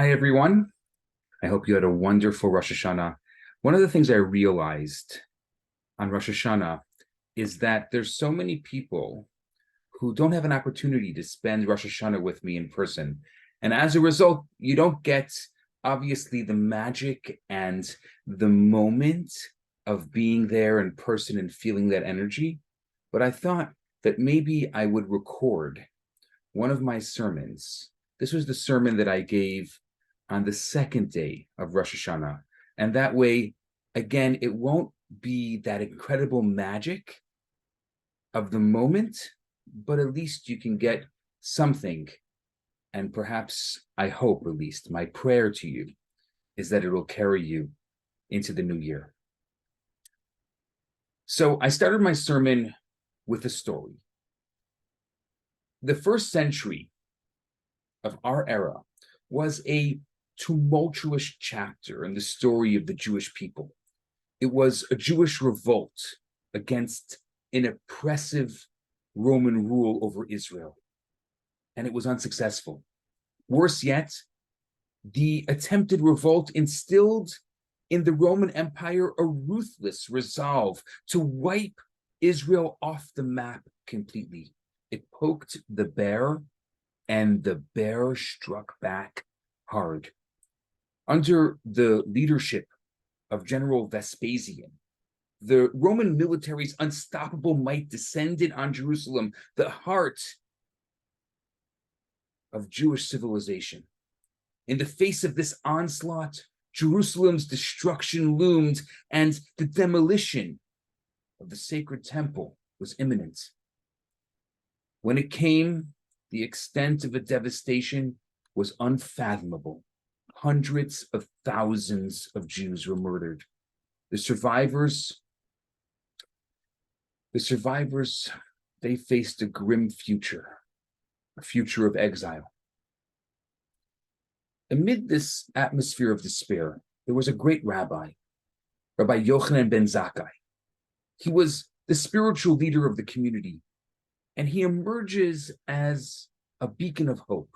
Hi, everyone. I hope you had a wonderful Rosh Hashanah. One of the things I realized on Rosh Hashanah is that there's so many people who don't have an opportunity to spend Rosh Hashanah with me in person. And as a result, you don't get, obviously, the magic and the moment of being there in person and feeling that energy. But I thought that maybe I would record one of my sermons. This was the sermon that I gave on the second day of Rosh Hashanah. And that way, again, it won't be that incredible magic of the moment, but at least you can get something. And perhaps, I hope at least, my prayer to you is that it will carry you into the new year. So I started my sermon with a story. The first century of our era was a tumultuous chapter in the story of the Jewish people. It was a Jewish revolt against an oppressive Roman rule over Israel, and it was unsuccessful. Worse yet, the attempted revolt instilled in the Roman Empire a ruthless resolve to wipe Israel off the map completely. It poked the bear, and the bear struck back hard. Under the leadership of General Vespasian, the Roman military's unstoppable might descended on Jerusalem, the heart of Jewish civilization. In the face of this onslaught, Jerusalem's destruction loomed, and the demolition of the sacred temple was imminent. When it came, the extent of the devastation was unfathomable. Hundreds of thousands of Jews were murdered. The survivors, they faced a grim future, a future of exile. Amid this atmosphere of despair, there was a great rabbi, Rabbi Yochanan ben Zakkai. He was the spiritual leader of the community, and he emerges as a beacon of hope.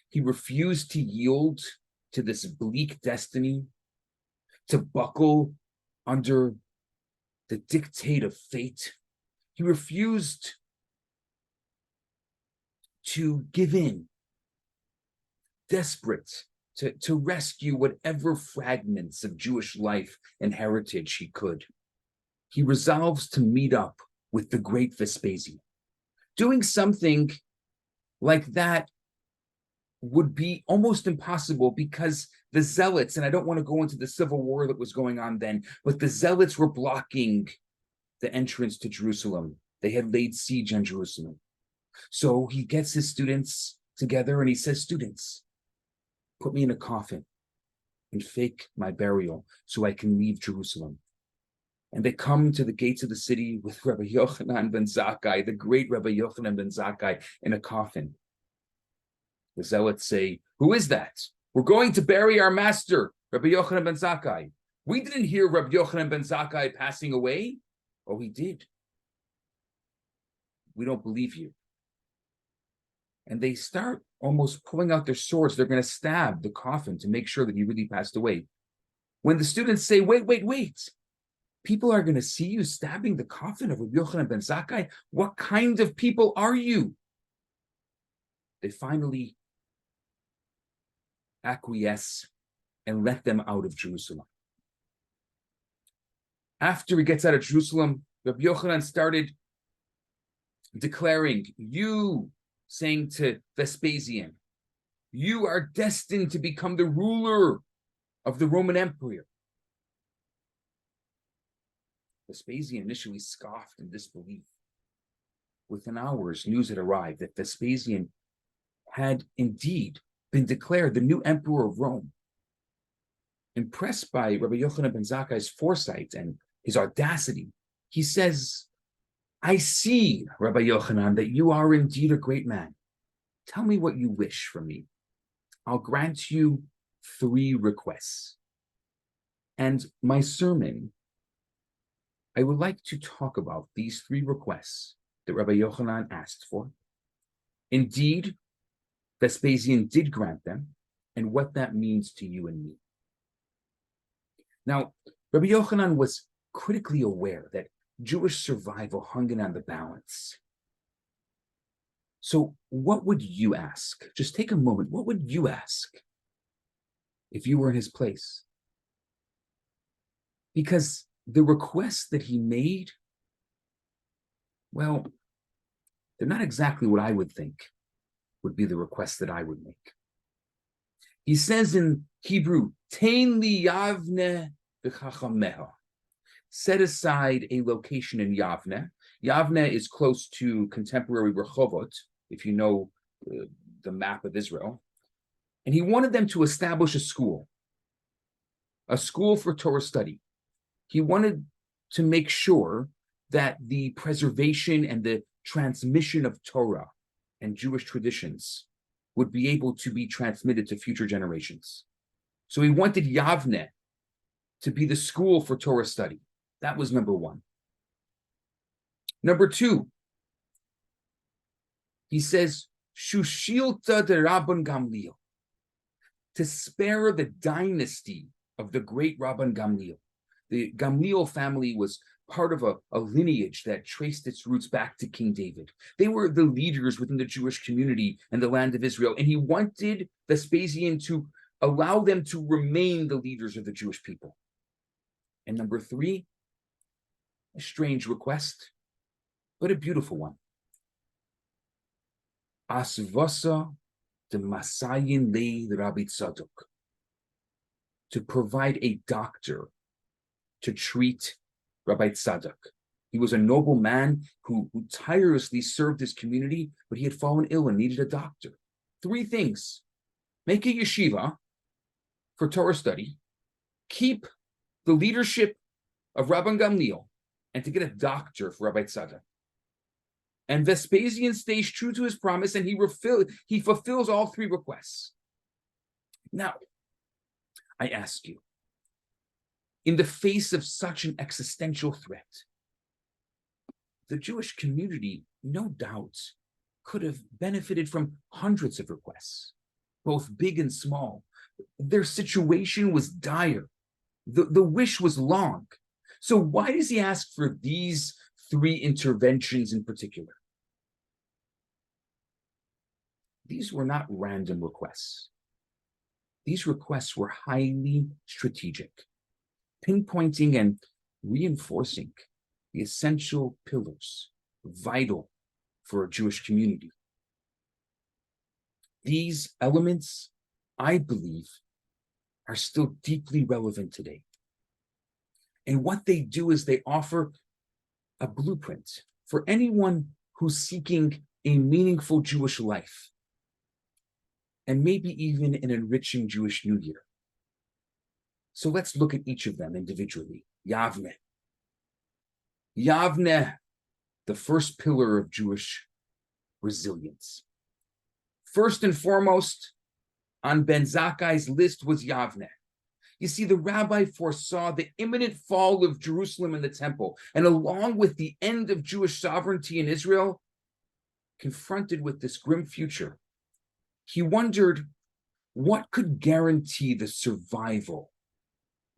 He refused to yield to this bleak destiny, to buckle under the dictate of fate. He refused to give in, desperate to rescue whatever fragments of Jewish life and heritage he could. He resolves to meet up with the great Vespasian. Doing something like that would be almost impossible because the zealots, and I don't want to go into the civil war that was going on then, but the zealots were blocking the entrance to Jerusalem. They had laid siege on Jerusalem. So he gets his students together and he says, students, put me in a coffin and fake my burial so I can leave Jerusalem. And they come to the gates of the city with Rabbi Yochanan ben Zakkai, the great Rabbi Yochanan ben Zakkai, in a coffin. The zealots say, who is that? We're going to bury our master, Rabbi Yochanan ben Zakkai. We didn't hear Rabbi Yochanan ben Zakkai passing away. Oh, he did. We don't believe you. And they start almost pulling out their swords. They're going to stab the coffin to make sure that he really passed away. When the students say, wait, people are going to see you stabbing the coffin of Rabbi Yochanan ben Zakkai. What kind of people are you? They finally acquiesce and let them out of Jerusalem. After he gets out of Jerusalem, Rabbi Yochanan started declaring, saying to Vespasian, you are destined to become the ruler of the Roman Empire. Vespasian initially scoffed in disbelief. Within hours, news had arrived that Vespasian had indeed been declared the new emperor of Rome. Impressed by Rabbi Yochanan ben Zakkai's foresight and his audacity, he says, I see, Rabbi Yochanan, that you are indeed a great man. Tell me what you wish from me. I'll grant you 3 requests. And my sermon, I would like to talk about these 3 requests that Rabbi Yochanan asked for. Indeed, Vespasian did grant them, and what that means to you and me. Now, Rabbi Yochanan was critically aware that Jewish survival hung on the balance. So what would you ask? Just take a moment. What would you ask if you were in his place? Because the requests that he made, well, they're not exactly what I would think would be the request that I would make. He says in Hebrew, Tein li Yavne v'chachameha. Set aside a location in Yavne. Yavne is close to contemporary Rehovot, if you know the map of Israel. And he wanted them to establish a school for Torah study. He wanted to make sure that the preservation and the transmission of Torah and Jewish traditions would be able to be transmitted to future generations. So he wanted Yavne to be the school for Torah study. That was number one. Number two, he says, Shushilta de Rabban Gamliel, to spare the dynasty of the great Rabban Gamliel. The Gamliel family was part of a lineage that traced its roots back to King David. They were the leaders within the Jewish community and the land of Israel, and he wanted Vespasian to allow them to remain the leaders of the Jewish people. And number three, a strange request, but a beautiful one. Asvasa de Masayin le Rabbi Tzadok, to provide a doctor to treat Rabbi Tzadok. He was a noble man who tirelessly served his community, but he had fallen ill and needed a doctor. Three things: make a yeshiva for Torah study, keep the leadership of Rabban Gamliel, and to get a doctor for Rabbi Tzadok. And Vespasian stays true to his promise, and he fulfills all three requests. Now, I ask you, in the face of such an existential threat, the Jewish community, no doubt, could have benefited from hundreds of requests, both big and small. Their situation was dire. The wish was long. So why does he ask for these three interventions in particular? These were not random requests. These requests were highly strategic, pinpointing and reinforcing the essential pillars vital for a Jewish community. These elements, I believe, are still deeply relevant today. And what they do is they offer a blueprint for anyone who's seeking a meaningful Jewish life, and maybe even an enriching Jewish New Year. So let's look at each of them individually. Yavne. Yavne, the first pillar of Jewish resilience. First and foremost on Ben Zakkai's list was Yavne. You see, the rabbi foresaw the imminent fall of Jerusalem and the temple, and along with the end of Jewish sovereignty in Israel, confronted with this grim future, he wondered what could guarantee the survival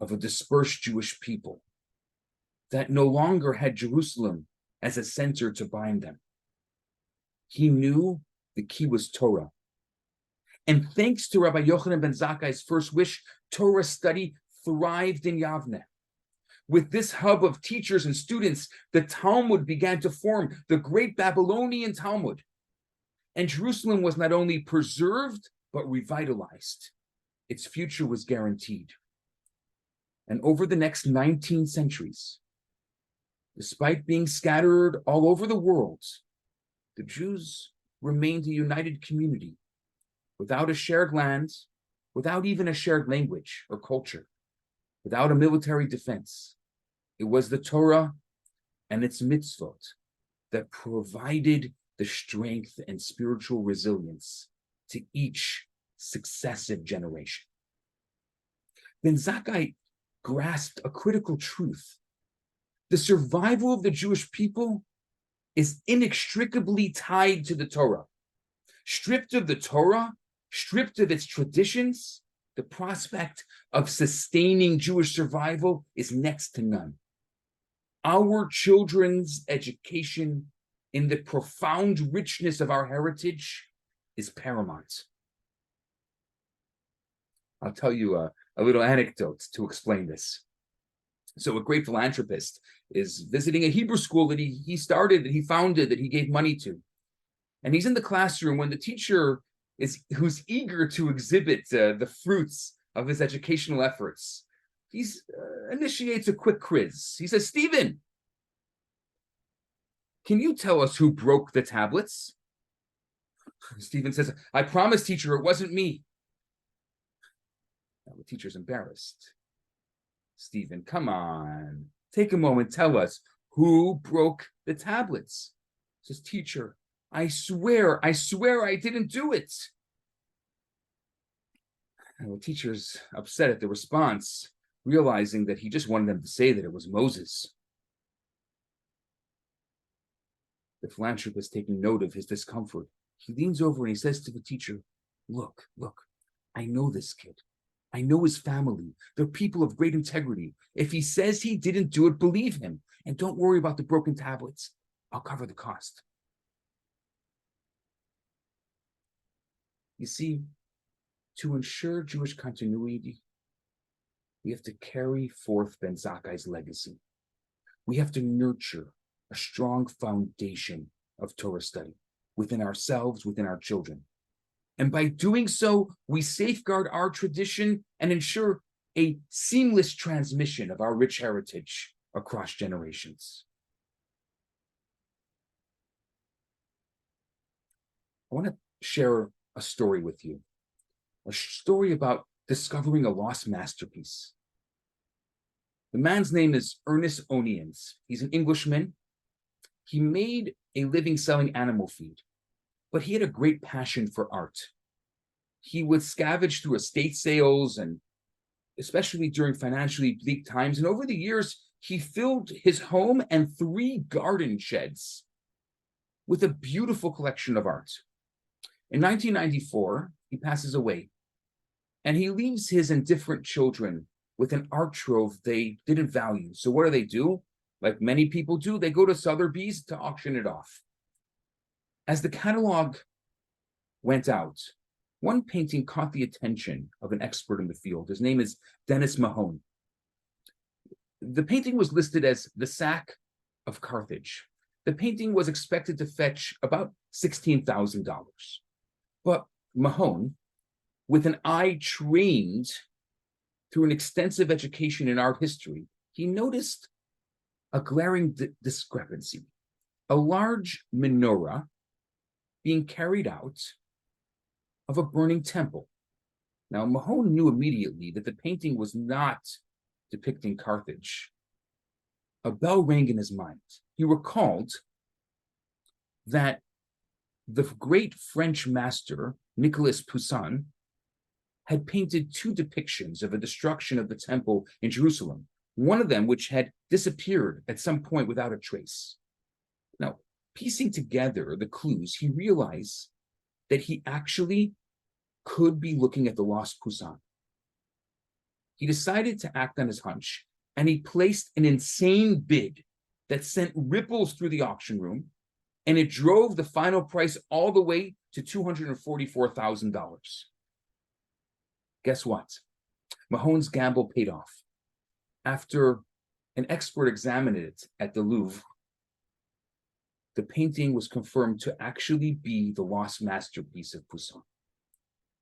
of a dispersed Jewish people that no longer had Jerusalem as a center to bind them. He knew the key was Torah. And thanks to Rabbi Yochanan ben Zakkai's first wish, Torah study thrived in Yavne. With this hub of teachers and students, the Talmud began to form, the great Babylonian Talmud. And Jerusalem was not only preserved, but revitalized. Its future was guaranteed. And over the next 19 centuries, despite being scattered all over the world, the Jews remained a united community, without a shared land, without even a shared language or culture, without a military defense. It was the Torah and its mitzvot that provided the strength and spiritual resilience to each successive generation. Ben Zakkai grasped a critical truth. The survival of the Jewish people is inextricably tied to the Torah. Stripped of the Torah, Stripped of its traditions, the prospect of sustaining Jewish survival is next to none. Our children's education in the profound richness of our heritage is paramount. I'll tell you a little anecdote to explain this. So a great philanthropist is visiting a Hebrew school that he started, that he founded, that he gave money to. And he's in the classroom when the teacher who's eager to exhibit the fruits of his educational efforts. He initiates a quick quiz. He says, "Stephen, can you tell us who broke the tablets?" Stephen says, "I promise, teacher, it wasn't me." Now the teacher's embarrassed. "Stephen, come on, take a moment, tell us who broke the tablets." He says, "Teacher, I swear I didn't do it." And the teacher's upset at the response, realizing that he just wanted them to say that it was Moses. The philanthropist, taking note of his discomfort, he leans over and he says to the teacher, look, I know this kid. I know his family. They're people of great integrity. If he says he didn't do it, believe him. And don't worry about the broken tablets. I'll cover the cost." You see, to ensure Jewish continuity, we have to carry forth Ben Zakkai's legacy. We have to nurture a strong foundation of Torah study within ourselves, within our children. And by doing so, we safeguard our tradition and ensure a seamless transmission of our rich heritage across generations. I want to share a story with you, a story about discovering a lost masterpiece. The man's name is Ernest Onions. He's an Englishman. He made a living selling animal feed, but he had a great passion for art. He would scavenge through estate sales, and especially during financially bleak times. And over the years, he filled his home and 3 garden sheds with a beautiful collection of art. In 1994, he passes away, and he leaves his indifferent children with an art trove they didn't value. So what do? Like many people do, they go to Sotheby's to auction it off. As the catalog went out, one painting caught the attention of an expert in the field. His name is Dennis Mahon. The painting was listed as the Sack of Carthage. The painting was expected to fetch about $16,000. But Mahon, with an eye trained through an extensive education in art history, he noticed a glaring discrepancy. A large menorah being carried out of a burning temple. Now, Mahon knew immediately that the painting was not depicting Carthage. A bell rang in his mind. He recalled that the great French master, Nicolas Poussin, had painted 2 depictions of a destruction of the temple in Jerusalem, one of them which had disappeared at some point without a trace. Now, piecing together the clues, he realized that he actually could be looking at the Lost Busan. He decided to act on his hunch, and he placed an insane bid that sent ripples through the auction room, and it drove the final price all the way to $244,000. Guess what? Mahon's gamble paid off. After an expert examined it at the Louvre, the painting was confirmed to actually be the lost masterpiece of Poussin.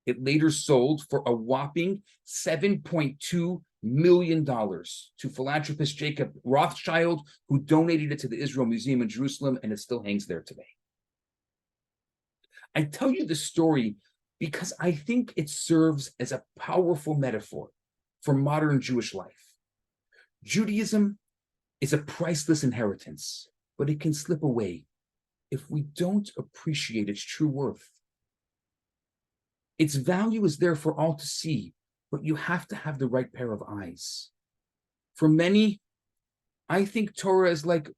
It later sold for a whopping $7.2 million to philanthropist Jacob Rothschild, who donated it to the Israel Museum in Jerusalem, and it still hangs there today. I tell you this story because I think it serves as a powerful metaphor for modern Jewish life. Judaism is a priceless inheritance, but it can slip away if we don't appreciate its true worth. Its value is there for all to see, but you have to have the right pair of eyes. For many, I think Torah is like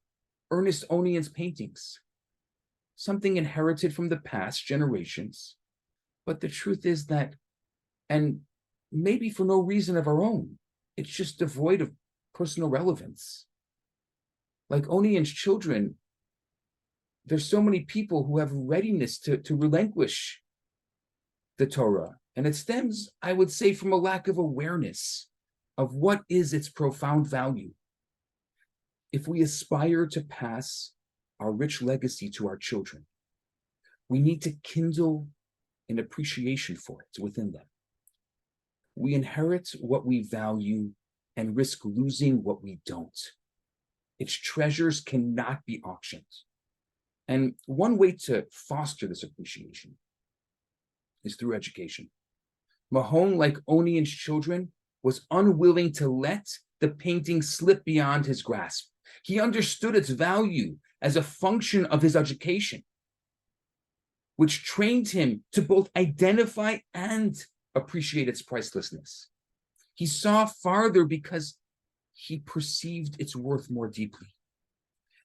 Ernest Onion's paintings, something inherited from the past generations, But the truth is that, and maybe for no reason of our own, it's just devoid of personal relevance. Like Onian's children, there's so many people who have readiness to relinquish the Torah. And it stems, I would say, from a lack of awareness of what is its profound value. If we aspire to pass our rich legacy to our children, we need to kindle an appreciation for it within them. We inherit what we value and risk losing what we don't. Its treasures cannot be auctioned. And one way to foster this appreciation is through education. Mahon, like Onian's children, was unwilling to let the painting slip beyond his grasp. He understood its value as a function of his education, which trained him to both identify and appreciate its pricelessness. He saw farther because he perceived its worth more deeply.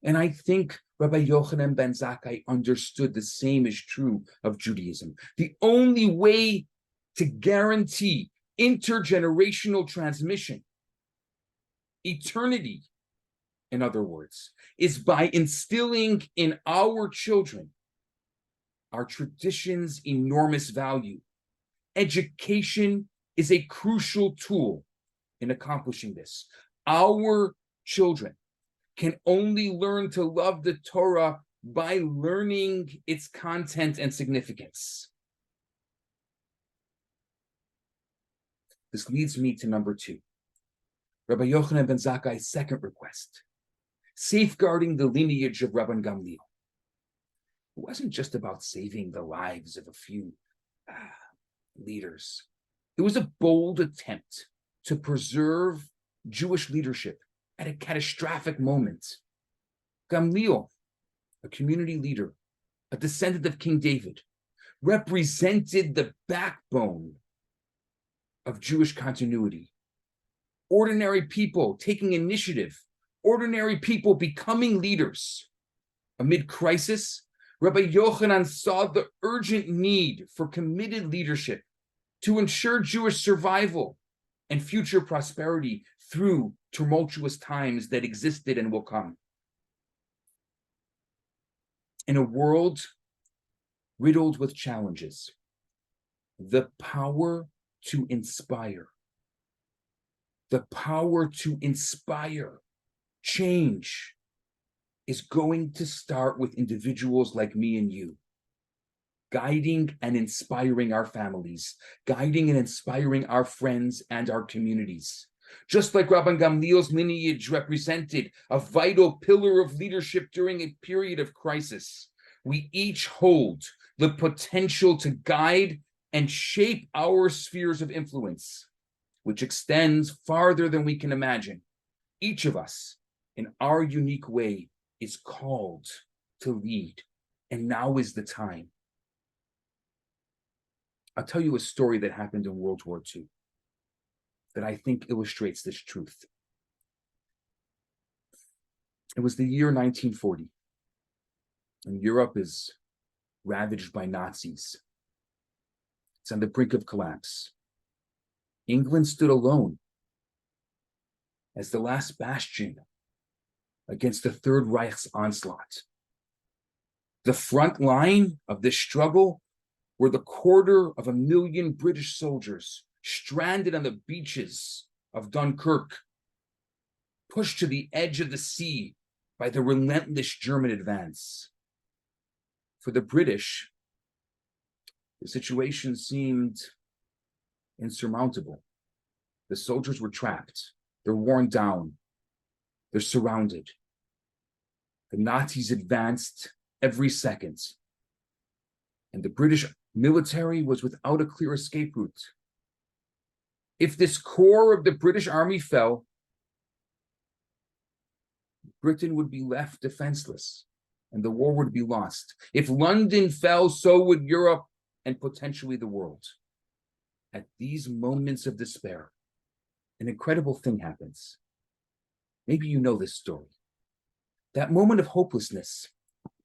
And I think Rabbi Yochanan ben Zakkai understood the same is true of Judaism. The only way to guarantee intergenerational transmission, eternity, in other words, is by instilling in our children our tradition's enormous value. Education is a crucial tool in accomplishing this. Our children can only learn to love the Torah by learning its content and significance. This leads me to number 2. Rabbi Yochanan ben Zakkai's second request, safeguarding the lineage of Rabban Gamliel. It wasn't just about saving the lives of a few leaders. It was a bold attempt to preserve Jewish leadership at a catastrophic moment. Gamliel, a community leader, a descendant of King David, represented the backbone of Jewish continuity. Ordinary people taking initiative, ordinary people becoming leaders. Amid crisis, Rabbi Yochanan saw the urgent need for committed leadership to ensure Jewish survival and future prosperity through tumultuous times that existed and will come. In a world riddled with challenges, the power to inspire change is going to start with individuals like me and you, guiding and inspiring our families, guiding and inspiring our friends and our communities. Just like Rabban Gamliel's lineage represented a vital pillar of leadership during a period of crisis, we each hold the potential to guide and shape our spheres of influence, which extends farther than we can imagine. Each of us, in our unique way, is called to lead, and now is the time. I'll tell you a story that happened in World War II that I think illustrates this truth. It was the year 1940, and Europe is ravaged by Nazis. It's on the brink of collapse. England stood alone as the last bastion against the Third Reich's onslaught. The front line of this struggle were the 250,000 British soldiers stranded on the beaches of Dunkirk, pushed to the edge of the sea by the relentless German advance. For the British, the situation seemed insurmountable. The soldiers were trapped. They're worn down. They're surrounded. The Nazis advanced every second, and the British military was without a clear escape route. If this core of the British army fell, Britain would be left defenseless, and the war would be lost. If London fell, so would Europe and potentially the world. At these moments of despair, an incredible thing happens. Maybe you know this story. That moment of hopelessness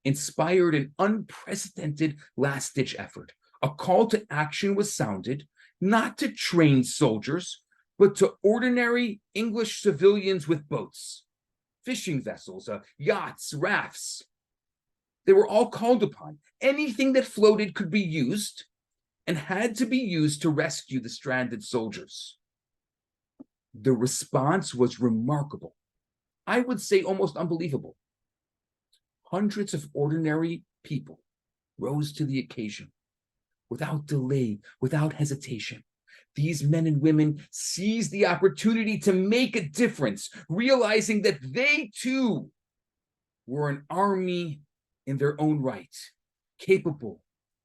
inspired an unprecedented last-ditch effort. A call to action was sounded, not to trained soldiers, but to ordinary English civilians with boats, fishing vessels, yachts, rafts. They were all called upon. Anything that floated could be used and had to be used to rescue the stranded soldiers. The response was remarkable. I would say almost unbelievable. Hundreds of ordinary people rose to the occasion without delay, without hesitation. These men and women seized the opportunity to make a difference, realizing that they too were an army in their own right, capable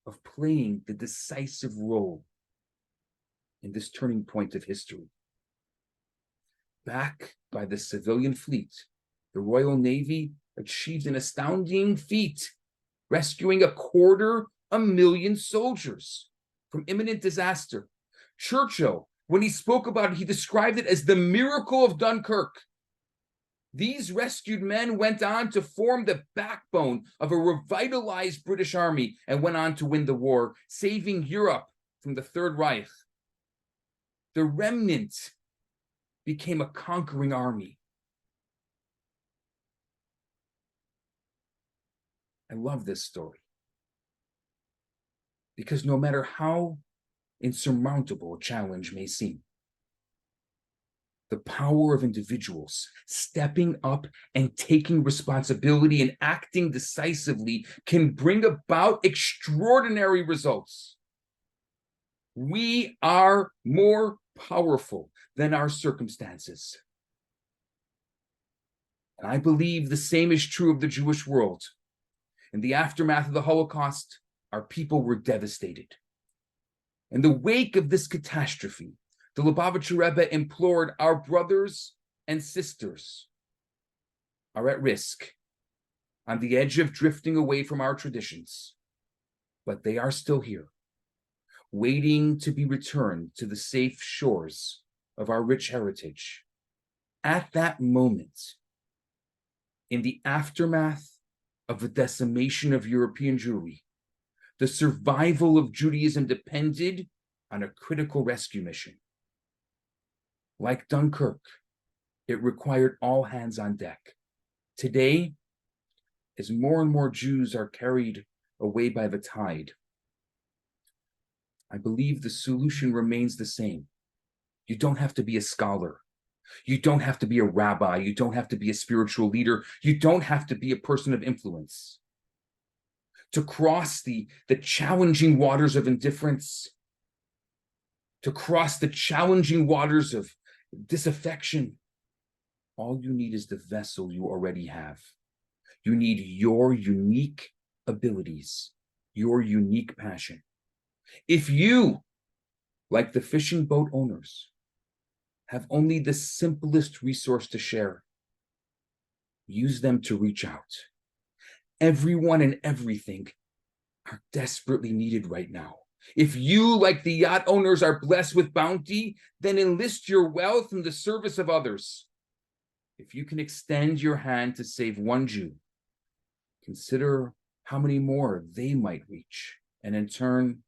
of playing the decisive role in this turning point of history. Backed by the civilian fleet, the Royal Navy achieved an astounding feat, rescuing 250,000 soldiers from imminent disaster. Churchill, when he spoke about it, he described it as the Miracle of Dunkirk. These rescued men went on to form the backbone of a revitalized British army and went on to win the war, saving Europe from the Third Reich. The remnant became a conquering army. I love this story because no matter how insurmountable a challenge may seem, the power of individuals stepping up and taking responsibility and acting decisively can bring about extraordinary results. We are more powerful than our circumstances. And I believe the same is true of the Jewish world. In the aftermath of the Holocaust, our people were devastated. In the wake of this catastrophe, the Lubavitcher Rebbe implored our brothers and sisters are at risk, on the edge of drifting away from our traditions, but they are still here, waiting to be returned to the safe shores of our rich heritage. At that moment, in the aftermath of the decimation of European Jewry, the survival of Judaism depended on a critical rescue mission. Like Dunkirk, it required all hands on deck. Today, as more and more Jews are carried away by the tide, I believe the solution remains the same. You don't have to be a scholar. You don't have to be a rabbi. You don't have to be a spiritual leader. You don't have to be a person of influence. To cross the challenging waters of indifference, to cross the challenging waters of disaffection, all you need is the vessel you already have. You need your unique abilities, your unique passion. If you, like the fishing boat owners, have only the simplest resource to share, use them to reach out. Everyone and everything are desperately needed right now. If you, like the yacht owners, are blessed with bounty, then enlist your wealth in the service of others. If you can extend your hand to save one Jew, consider how many more they might reach, and in turn,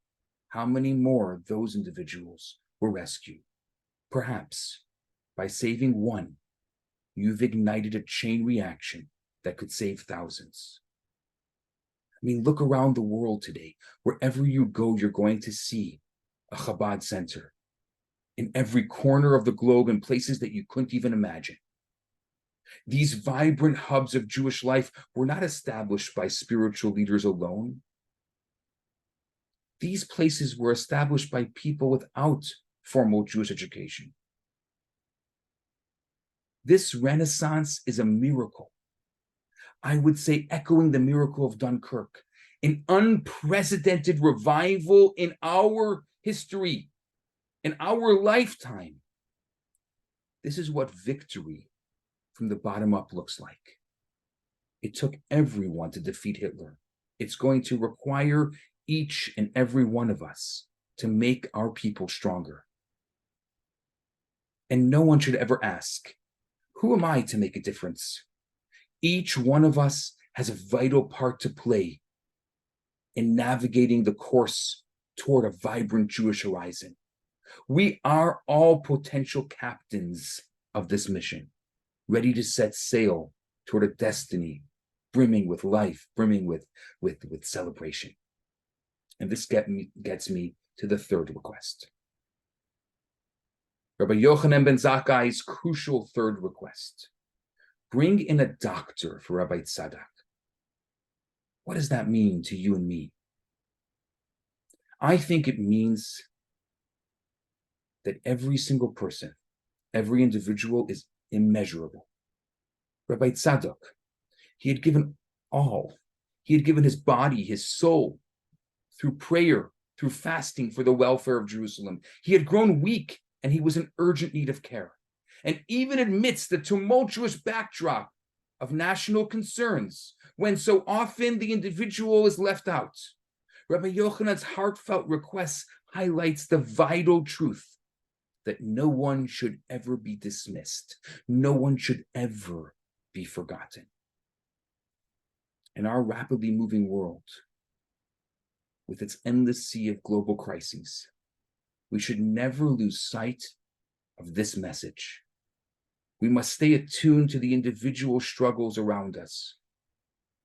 how many more those individuals will rescue. Perhaps by saving one, you've ignited a chain reaction that could save thousands. I mean, look around the world today. Wherever you go, you're going to see a Chabad center in every corner of the globe in places that you couldn't even imagine. These vibrant hubs of Jewish life were not established by spiritual leaders alone. These places were established by people without formal Jewish education. This Renaissance is a miracle. I would say echoing the miracle of Dunkirk, an unprecedented revival in our history, in our lifetime. This is what victory from the bottom up looks like. It took everyone to defeat Hitler. It's going to require each and every one of us to make our people stronger. And no one should ever ask, who am I to make a difference? Each one of us has a vital part to play in navigating the course toward a vibrant Jewish horizon. We are all potential captains of this mission, ready to set sail toward a destiny brimming with life, brimming with celebration. And this gets me to the third request. Rabbi Yochanan ben Zakkai's crucial third request. Bring in a doctor for Rabbi Tzadok. What does that mean to you and me? I think it means that every single person, every individual is immeasurable. Rabbi Tzadok, he had given all. He had given his body, his soul, through prayer, through fasting for the welfare of Jerusalem. He had grown weak and he was in urgent need of care. And even amidst the tumultuous backdrop of national concerns, when so often the individual is left out, Rabbi Yochanan's heartfelt request highlights the vital truth that no one should ever be dismissed. No one should ever be forgotten. In our rapidly moving world, with its endless sea of global crises, we should never lose sight of this message. We must stay attuned to the individual struggles around us.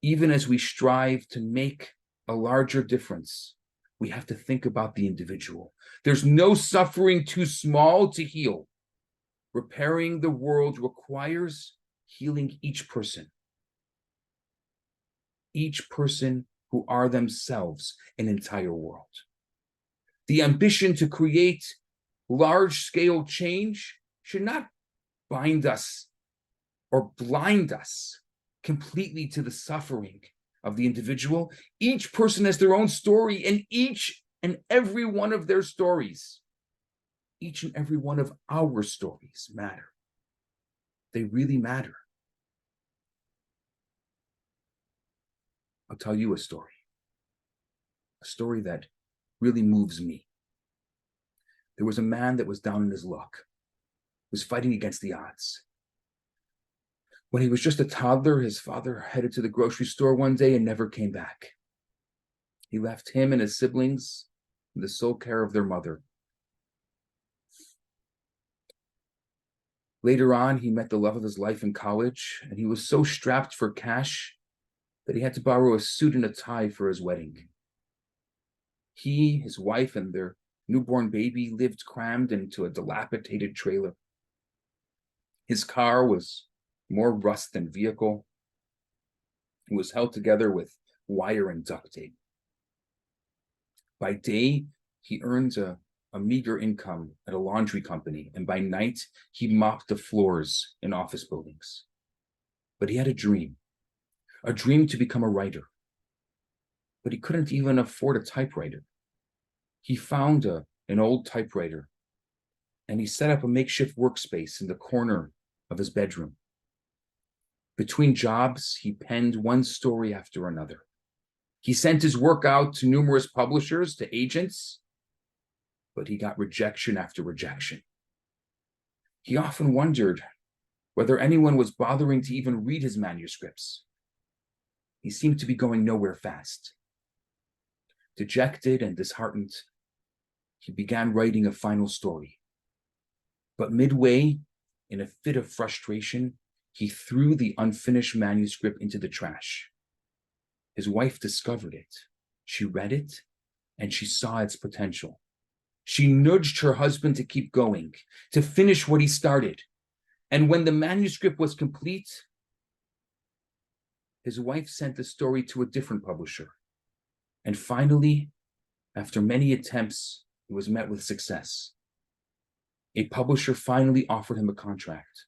Even as we strive to make a larger difference, we have to think about the individual. There's no suffering too small to heal. Repairing the world requires healing each person who are themselves an entire world. The ambition to create large-scale change should not bind us or blind us completely to the suffering of the individual. Each person has their own story, and each and every one of their stories, each and every one of our stories matter. They really matter. I'll tell you a story that really moves me. There was a man that was down in his luck, was fighting against the odds. When he was just a toddler, his father headed to the grocery store one day and never came back. He left him and his siblings in the sole care of their mother. Later on, he met the love of his life in college, and he was so strapped for cash that he had to borrow a suit and a tie for his wedding. He, his wife, and their newborn baby lived crammed into a dilapidated trailer. His car was more rust than vehicle. It was held together with wire and duct tape. By day, he earned a meager income at a laundry company, and by night, he mopped the floors in office buildings. But he had a dream to become a writer. But he couldn't even afford a typewriter. He found an old typewriter, and he set up a makeshift workspace in the corner of his bedroom. Between jobs, he penned one story after another. He sent his work out to numerous publishers, to agents, but he got rejection after rejection. He often wondered whether anyone was bothering to even read his manuscripts. He seemed to be going nowhere fast. Dejected and disheartened, he began writing a final story. But midway, in a fit of frustration, he threw the unfinished manuscript into the trash. His wife discovered it. She read it, and she saw its potential. She nudged her husband to keep going, to finish what he started. And when the manuscript was complete, his wife sent the story to a different publisher. And finally, after many attempts, it was met with success. A publisher finally offered him a contract.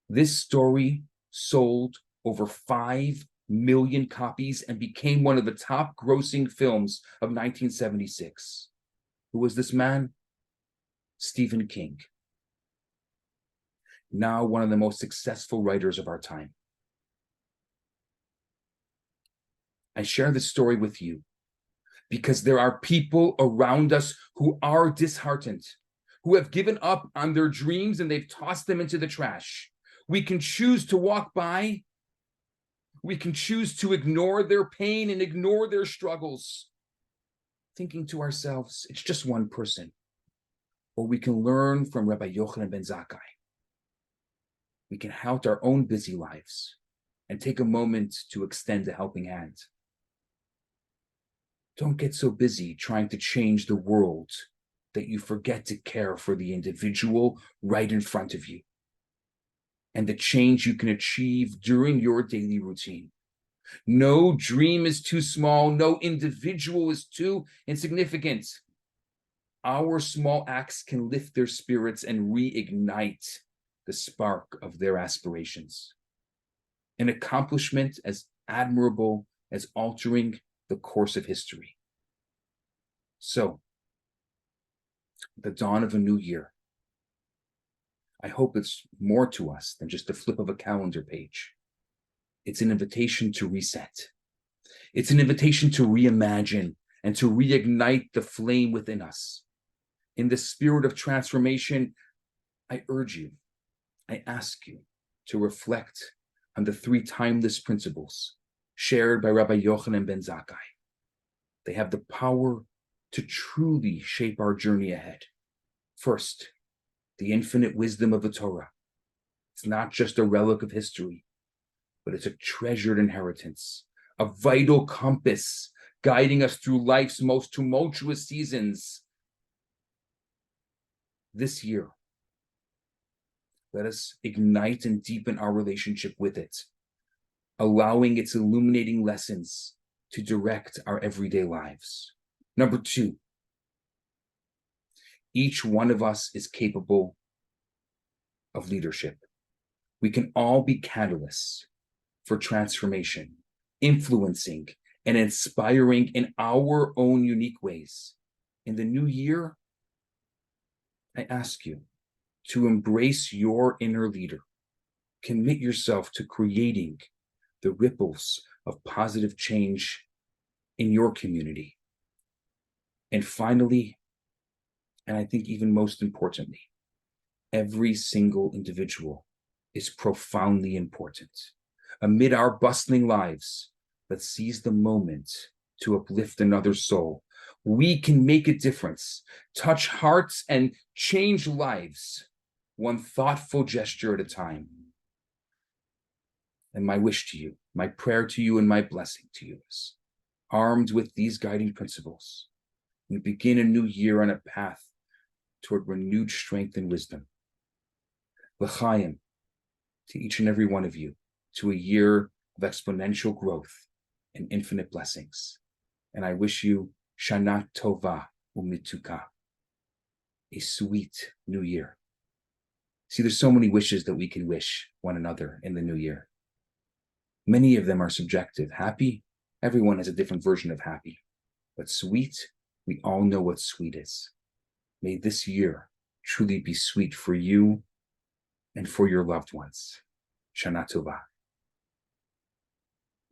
This story sold over 5 million copies and became one of the top grossing films of 1976. Who was this man? Stephen King. Now one of the most successful writers of our time. I share this story with you because there are people around us who are disheartened, who have given up on their dreams and they've tossed them into the trash. We can choose to walk by. We can choose to ignore their pain and ignore their struggles. thinking to ourselves, it's just one person. Or we can learn from Rabbi Yochanan ben Zakkai. We can tout our own busy lives and take a moment to extend a helping hand. Don't get so busy trying to change the world that you forget to care for the individual right in front of you and the change you can achieve during your daily routine. No dream is too small. No individual is too insignificant. Our small acts can lift their spirits and reignite the spark of their aspirations. An accomplishment as admirable as altering the course of history. So, the dawn of a new year, I hope it's more to us than just a flip of a calendar page. It's an invitation to reset. It's an invitation to reimagine and to reignite the flame within us. In the spirit of transformation, I urge you, I ask you to reflect on the three timeless principles shared by Rabbi Yochanan ben Zakkai. They have the power to truly shape our journey ahead. First, the infinite wisdom of the Torah. It's not just a relic of history, but it's a treasured inheritance, a vital compass guiding us through life's most tumultuous seasons. This year, let us ignite and deepen our relationship with it, allowing its illuminating lessons to direct our everyday lives. Number two, each one of us is capable of leadership. We can all be catalysts for transformation, influencing and inspiring in our own unique ways. In the new year, I ask you to embrace your inner leader. Commit yourself to creating the ripples of positive change in your community. And finally, and I think even most importantly, every single individual is profoundly important. Amid our bustling lives, let's seize the moment to uplift another soul. We can make a difference, touch hearts, and change lives, one thoughtful gesture at a time. And my wish to you, my prayer to you, and my blessing to you is, armed with these guiding principles, we begin a new year on a path toward renewed strength and wisdom. L'chaim, to each and every one of you, to a year of exponential growth and infinite blessings. And I wish you Shana Tova Umituka, a sweet new year. See, there's so many wishes that we can wish one another in the new year. Many of them are subjective. Happy, everyone has a different version of happy. But sweet, we all know what sweet is. May this year truly be sweet for you and for your loved ones. Shana Tova.